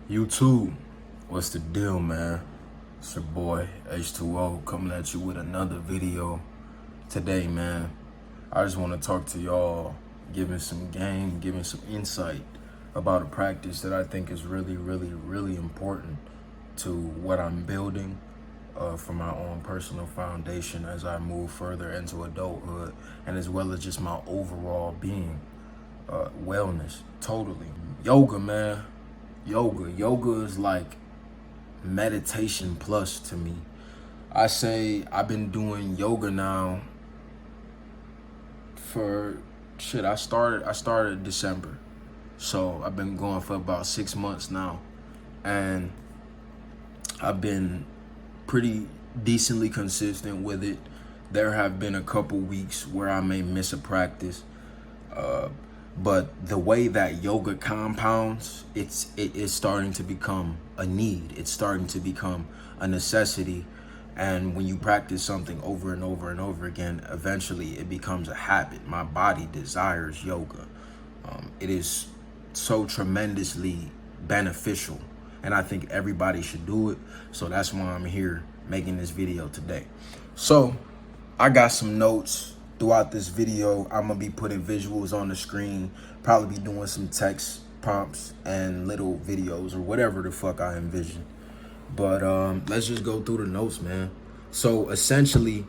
YouTube, what's the deal, man? It's your boy H2O coming at you with another video today, man. I just want to talk to y'all, giving some game, giving some insight about a practice that I think is really important to what I'm building for my own personal foundation as I move further into adulthood, and as well as just my overall being, wellness, totally. Yoga, man. Yoga is like meditation plus to me. I say I've been doing yoga now for I started December. So I've been going for about 6 months now. And I've been pretty decently consistent with it. There have been a couple weeks where I may miss a practice. But the way that yoga compounds, it is starting to become a need. It's starting to become a necessity. And when you practice something over and over and over again, eventually it becomes a habit. My body desires yoga. It is so tremendously beneficial, and I think everybody should do it. So that's why I'm here making this video today. So I got some notes. Throughout this video, I'm gonna be putting visuals on the screen, probably be doing some text prompts and little videos or whatever the fuck I envision. But let's just go through the notes, man. So essentially,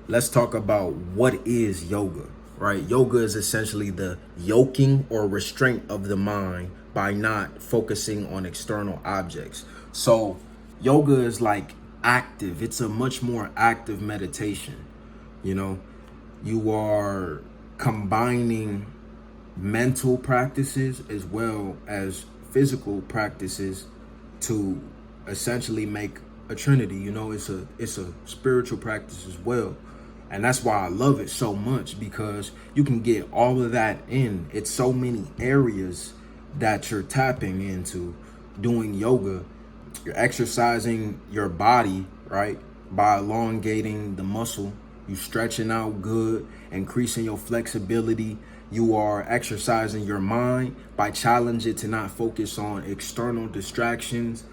let's talk about what is yoga, right? Yoga is essentially the yoking or restraint of the mind by not focusing on external objects. So yoga is like active. It's a much more active meditation, you know? You are combining mental practices as well as physical practices to essentially make a trinity. You know, it's a spiritual practice as well. And that's why I love it so much, because you can get all of that in. It's so many areas that you're tapping into doing yoga. You're exercising your body, right? By elongating the muscle. You stretching out good, increasing your flexibility. You are exercising your mind by challenging it to not focus on external distractions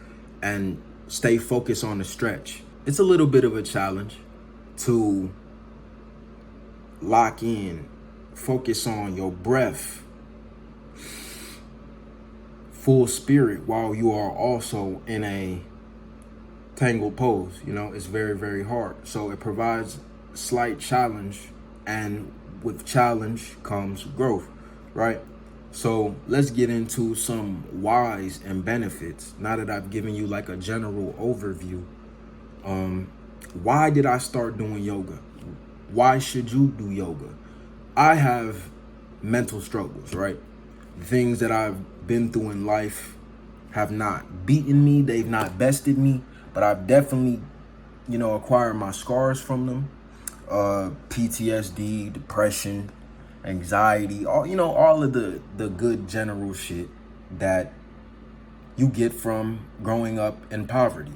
and stay focused on the stretch. It's a little bit of a challenge to lock in, focus on your breath, full spirit, while you are also in a tangled pose. You know, it's very hard. So it provides slight challenge, and with challenge comes growth, right? So let's get into some whys and benefits. Now that I've given you like a general overview, why did I start doing yoga? Why should you do yoga? I have mental struggles, right? Things that I've been through in life have not beaten me, they've not bested me, but I've definitely, acquired my scars from them. PTSD, depression, anxiety, all of the good general shit that you get from growing up in poverty.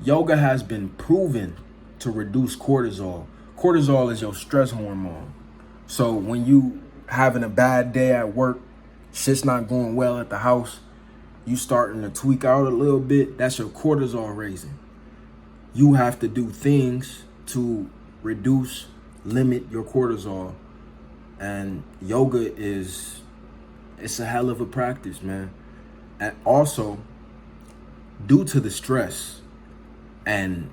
Yoga has been proven to reduce cortisol. Cortisol is your stress hormone. So when you having a bad day at work, shit's not going well at the house, you starting to tweak out a little bit, that's your cortisol raising. You have to do things to reduce, limit your cortisol. And yoga it's a hell of a practice, man. And also, due to the stress and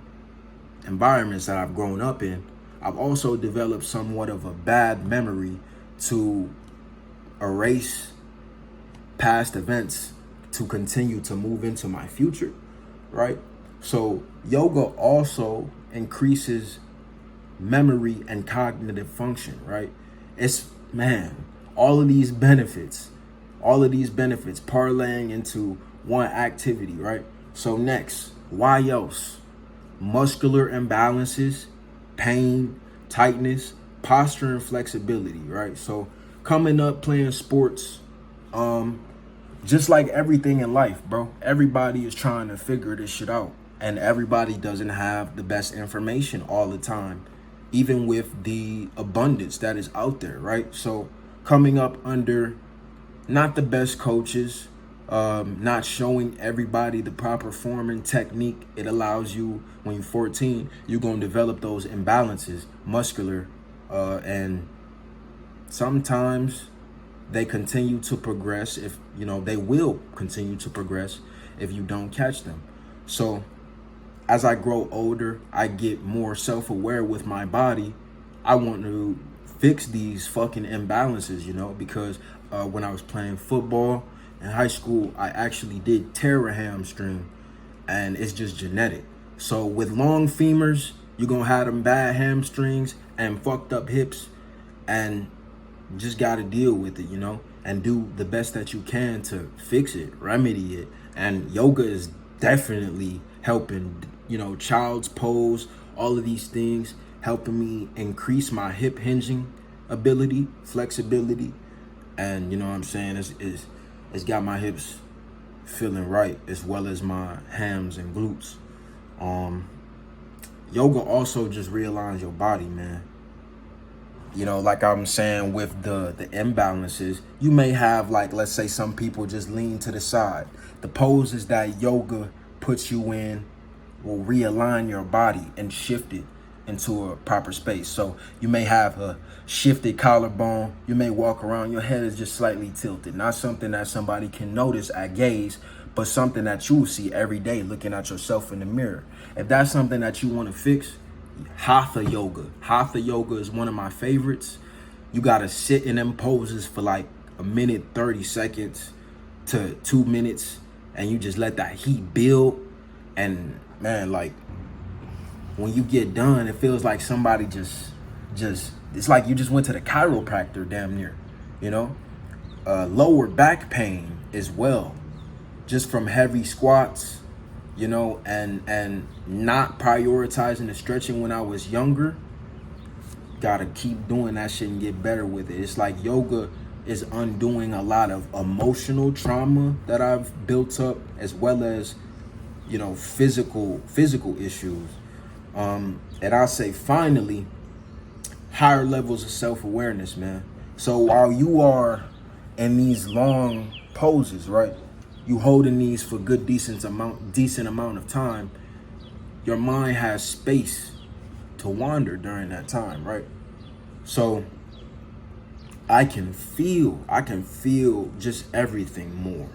environments that I've grown up in, I've also developed somewhat of a bad memory to erase past events to continue to move into my future, right? So yoga also increases memory and cognitive function, right? All of these benefits parlaying into one activity, right? So next, why else? Muscular imbalances, pain, tightness, posture, and flexibility, right? So coming up playing sports, just like everything in life, bro, everybody is trying to figure this shit out. And everybody doesn't have the best information all the time, even with the abundance that is out there, right? So coming up under not the best coaches, not showing everybody the proper form and technique. It allows you, when you're 14, you're going to develop those imbalances, muscular, and sometimes they continue to progress. If you know, they will continue to progress if you don't catch them. So as I grow older, I get more self-aware with my body. I want to fix these fucking imbalances, you know, because when I was playing football in high school, I actually did tear a hamstring, and it's just genetic. So with long femurs, you're gonna have them bad hamstrings and fucked up hips, and just gotta deal with it, you know, and do the best that you can to fix it, remedy it. And yoga is definitely helping, you know, child's pose, all of these things, helping me increase my hip hinging ability, flexibility, and you know what I'm saying, it's got my hips feeling right, as well as my hams and glutes. Yoga also just realigns your body, man. You know, like I'm saying, with the imbalances, you may have, like, let's say some people just lean to the side. The poses that yoga puts you in will realign your body and shift it into a proper space. So you may have a shifted collarbone. You may walk around, your head is just slightly tilted. Not something that somebody can notice at gaze, but something that you see every day looking at yourself in the mirror. If that's something that you want to fix, Hatha yoga. Hatha yoga is one of my favorites. You got to sit in them poses for like a minute, 30 seconds to 2 minutes, and you just let that heat build. And man, like, when you get done, it feels like somebody just it's like you just went to the chiropractor damn near, you know. Lower back pain as well, just from heavy squats, you know, and not prioritizing the stretching when I was younger. Gotta keep doing that shit and get better with it. It's like yoga is undoing a lot of emotional trauma that I've built up, as well as, you know, physical issues. And I'll say, finally, higher levels of self-awareness, man. So while you are in these long poses, right, you holding these for good decent amount of time, your mind has space to wander during that time, right? So I can feel just everything more.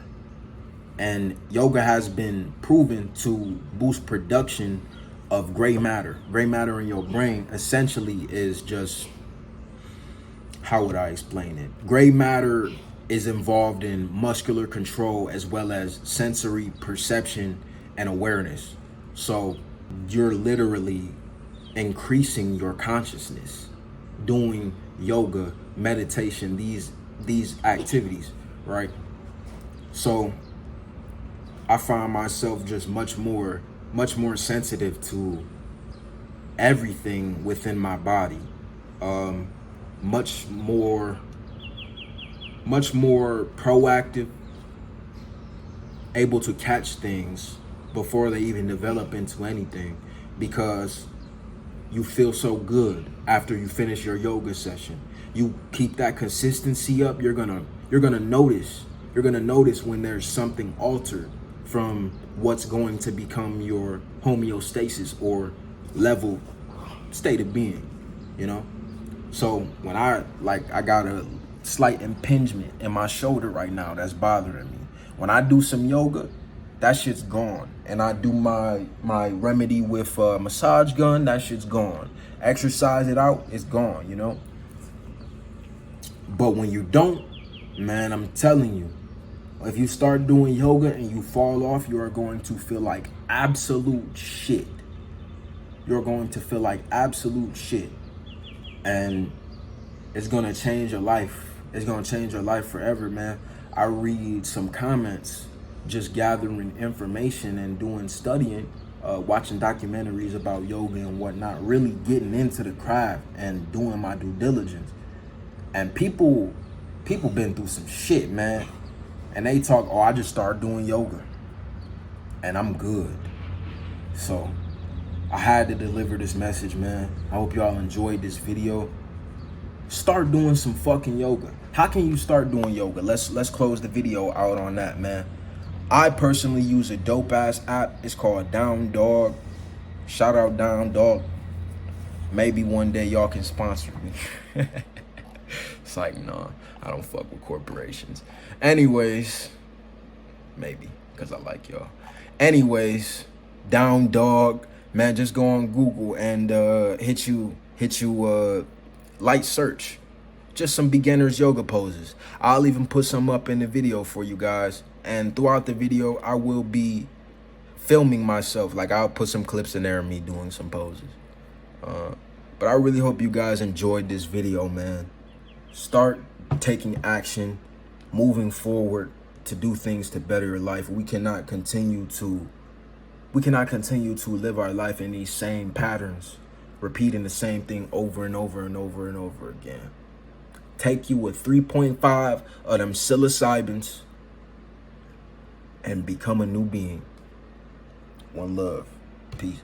And yoga has been proven to boost production of gray matter. Gray matter in your brain essentially is just, how would I explain it? Gray matter is involved in muscular control as well as sensory perception and awareness. So you're literally increasing your consciousness doing yoga, meditation, these activities, right? So I find myself just much more sensitive to everything within my body, much more proactive, able to catch things before they even develop into anything, because you feel so good after you finish your yoga session. You keep that consistency up, you're gonna notice when there's something altered from what's going to become your homeostasis or level state of being, you know? So when I got a slight impingement in my shoulder right now that's bothering me. When I do some yoga, that shit's gone. And I do my remedy with a massage gun, that shit's gone. Exercise it out, it's gone, you know? But when you don't, man, I'm telling you, if you start doing yoga and you fall off, you are going to feel like absolute shit. You're going to feel like absolute shit. And it's going to change your life. It's going to change your life forever, man. I read some comments, just gathering information and doing studying, watching documentaries about yoga and whatnot, really getting into the craft and doing my due diligence. And people been through some shit, man. And they talk, oh, I just started doing yoga and I'm good. So I had to deliver this message, man. I hope y'all enjoyed this video. Start doing some fucking yoga. How can you start doing yoga? Let's close the video out on that, man. I personally use a dope ass app. It's called Down Dog. Shout out Down Dog. Maybe one day y'all can sponsor me. It's like, nah, I don't fuck with corporations. Anyways, maybe, because I like y'all. Anyways, Down Dog, man, just go on Google and hit you light search. Just some beginners yoga poses. I'll even put some up in the video for you guys. And throughout the video, I will be filming myself. Like, I'll put some clips in there of me doing some poses. But I really hope you guys enjoyed this video, man. Start taking action, moving forward to do things to better your life. We cannot continue to live our life in these same patterns, repeating the same thing over and over and over and over again. Take you with 3.5 of them psilocybins and become a new being. One love. Peace.